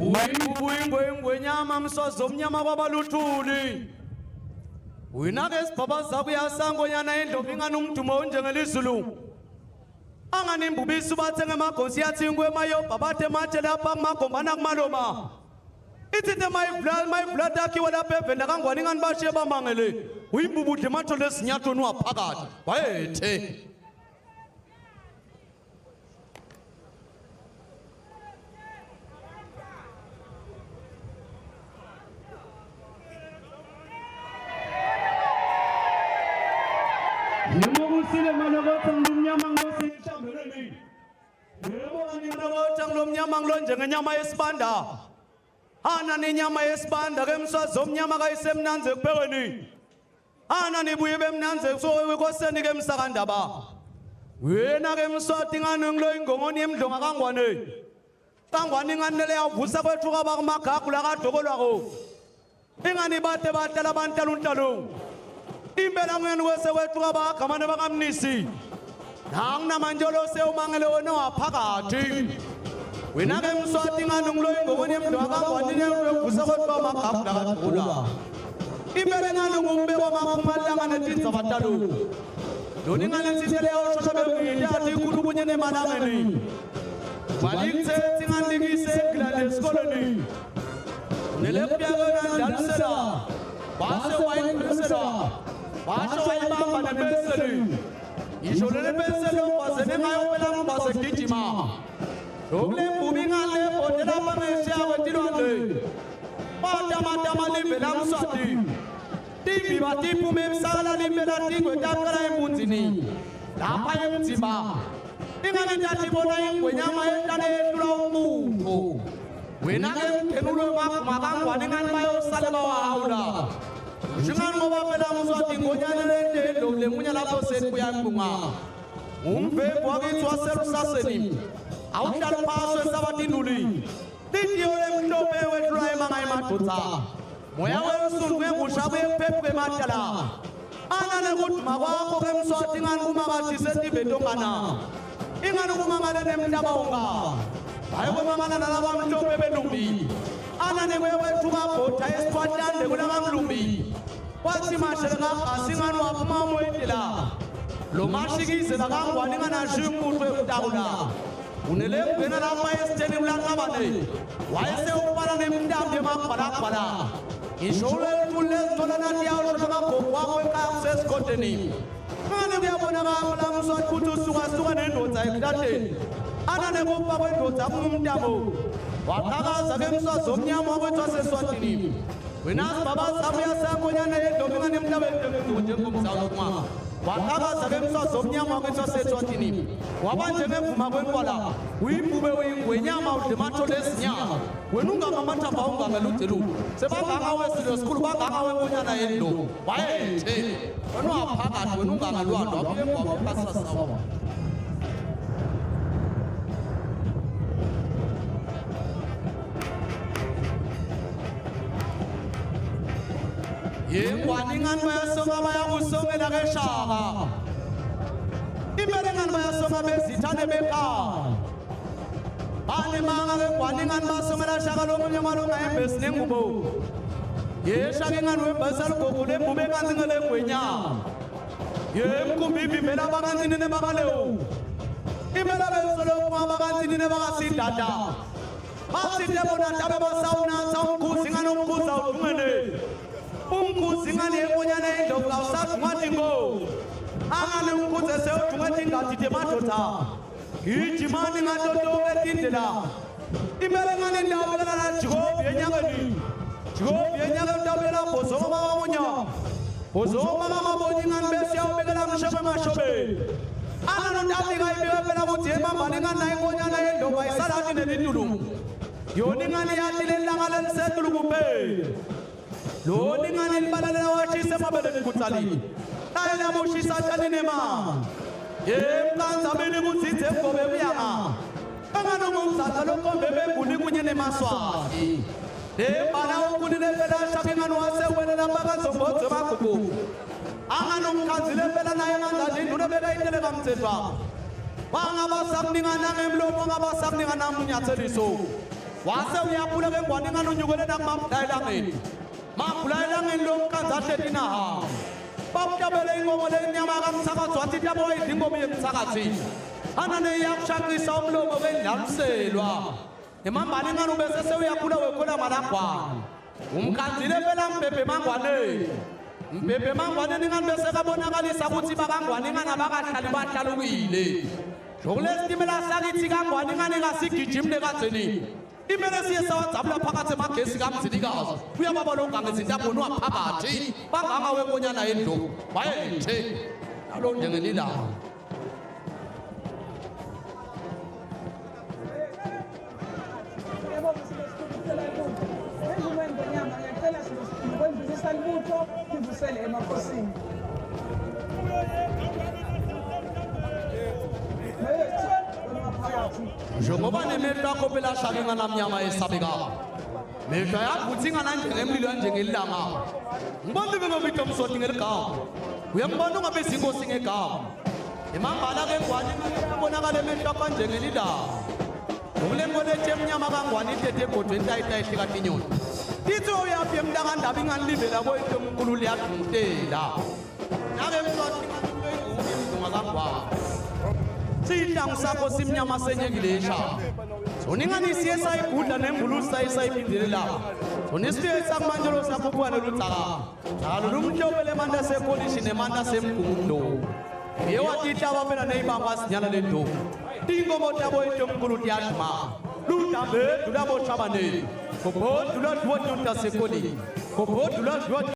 Uyingwenyama msozo mnyama kwabaluthuli. Wina ke sibhabaza kuyasangonyana endlovu ingani umdumo onjengelizulu. Angani imbubisi bathe ngemagosi yathi ngwemayo babathe mathe lapha kumagombana kumaloma. Ithithe my blood akhiwe lapha evenda kangwani ingani bashiye bamangele. Uyimbubudle matho lesinyatho niwaphakathi. Wayethe. Sile manogota ngumnyama ngosi mhlambeleni. Yebo anginogota ngumnyama nglonje ngenyama yesibanda. Ana nenyama yesibanda ke mswazi omnyama kayisemnanze kuphekweni. Ana nibuye bemnanze so wekoseni ke msakandaba. Wena ke mswati ngane ngilo ingongoni emdlonga kangwane. Kangwane nganele yavusa kwethu kwaba kumagagu la kadokolwako. Ingani bate batala bantaluntalung. Imbela ngene kwese kwethu kwabagamane bakamnisi nangina manjolo sewumangele wona waphakathi wena ke mswati ngane ngilo ingongoni emdwa kangwani nevusa kwethu kwamagagu la kadokolwa imbele ngane ngumbeko makumalanga netinza batalu doni ngane sithele yawushosha bengiyithathi ikhulu kunye nemalangeni malikutsethi ngandikise ngilale esikoleni nelekuyakona ndalisela base wayingilisela Basho wayibamba nepenseli. Isho le penseli okwazene ngayo phela mbase gijima. Lokule mbubi ngale botela pamesha wetilwane. Matama livela mswati. Tibi batipu memsala livela tingwe takala emunzini. Lapha emzimba. Ingane njati bona ingwenyama yendane yetula umuntu. Wena ke kenulo makangwane ngani bayo sale bawahaula. Jingan ngoba phela mswati ngonyane lendelo lemunya lapho sekuyaqhunga umvembo wakithwa serusaseni awuhlala phaswe sabatinduli lidiyo lemhlope wethula emanga emadodza moya wesundu ngengushabu yephephu kwematala anane kuduma kwakho kemswati ngani kumakathi sesibetongana ingani kumangale nemhlaba unga hayi kwemangana nalabamhlope belumbi anane kwewethu kabhotha esiphatande kulabamlumbi Wati masherga asinganu apuma moitila. Lo mashigize la kangwani ngana jimu twe kutaula. Unele bena la maesteni ulanga bane. Waise upara ne mndamde makpala. Ishole tulle zola na diao shaka kokwa kweka access konteni. Ngane bia bona ngala mswa kutu suga nendo taikate. Ana ne bopa wendo takumndamo. Wakaga zage mswa zomnya mwa twase swatini. Wena baba sabuya sakonyana yedominga nemhlabe njengomzalwa wakaba sakemsa somnyama kwetsasetshwatini wabanje ngevuma kwenkwala uyimbube uyingwenyama udlimatho lesinyama wena ungamamathambo ungangeludzilu sebanganga wesilo sikhulu banganga webonyana yendo wayethe wena waphakathi wena ungangalwandwa waphekwa kwasasawa Yengwani ngani bayasonga bayakusongela keshaka Imele ngani bayasonga bezithane bekhaya Bane manga ngwani ngani basongela shaka lomunye malunga embesi nengubo Yeshaka ngani wembesa lugogule mbube kanzi ngele ngwenyama Yemkumbibi mela bakanzini nebakaleo Imele besolo kuma bakanzini nebakasidada Baside bona tabe basawuna sawunkuzi ngani umkuza udungene Umkuzi ngani ekonyana endlovu kawusathi ngathi ngo angane umkuzi esewudunga ingadi temadodza gijimani ngatotoke tindlela imele ngani ndabela na Jehova yenyakeni Jehova yenyakeni ndabela bozoma bamunya bozoma babonyi ngani besiya ubekela mshobe mashobe angano ndabika ibiwe phela kuthi emambani ngani na ekonyana endlovu ayisalathi nelitulu yoni ngani yathi lelanga lelisetulu kuphela Loni ngani libalala washise mabeleni kutsalini Tayela moshisa tsalini ma Yemkanza bini kutsitse mgobe uyanga Angano ngumzatha lokombe benguni kunye nemaswati Dembala ukunile fela shaki ngani wasewele mpaka zombotse makuku Angano mkanzile fela naye ngandali ndune bela itele kamtsetwa Wanga basakningana ngemlomo nga basakningana munyatseliso wase uyapula ke ngwane ngano nyukele nak mamdayela ngeni mabhulayela ngeni lomkanza shetina ha bakutabele ingomo lenyama kamsakazi wathi yabo idingomo yemsakazi anane yakushaqisa umlomo bendlaliselwa emambani ngano bese sewuyakula wekhola malagwana umkhanzile phela mbebe mangwane mbebe mangwane ningani bese kabonakalisa ukuthi bakangwane ngana bakahlali bahlalukile jokulesitimela sakithi kangwane ngane ngasigijimle kadzeni imele siye sawadzabula phakathi emagesi kamzilikazi uyababona ongangezinto abonwa phakathi banganga wenkonyana yendlovu wayethe nalo njengelilanga njengoba nemehlo akho phela ashake nganamnyama esabeka mehlo yakuthi ngananjengemlilo njengelilanga ngibona bengobitho umsoti ngeligama uyambona ungabe izinkosi ngegama imambala ke ngwane ngabonakala emehlo akho njengelilanga ngokulenkolethe emnyama kangwane ithethe egodweni tayitayihlika tinyoni tithi uyaphi emntakandaba inganilivela koyitho omkhulu liyadungutela nake msoti nganiluyidunga kangwane sihlangu sakho simnyama senyekilesha soninganisiye sayigudla nembulusi sayiphindela sonisiye sakumanjelo sakho kuwane lutsaka njalo lumhlobele manda sekolishi nemanda semgumundo yewathitaba phela neyibamba sinyana lendovu tingomo tabo itomkhulu tiyaduma ludambe dulabo shabane kobodula duwa sekoli kobodula duwa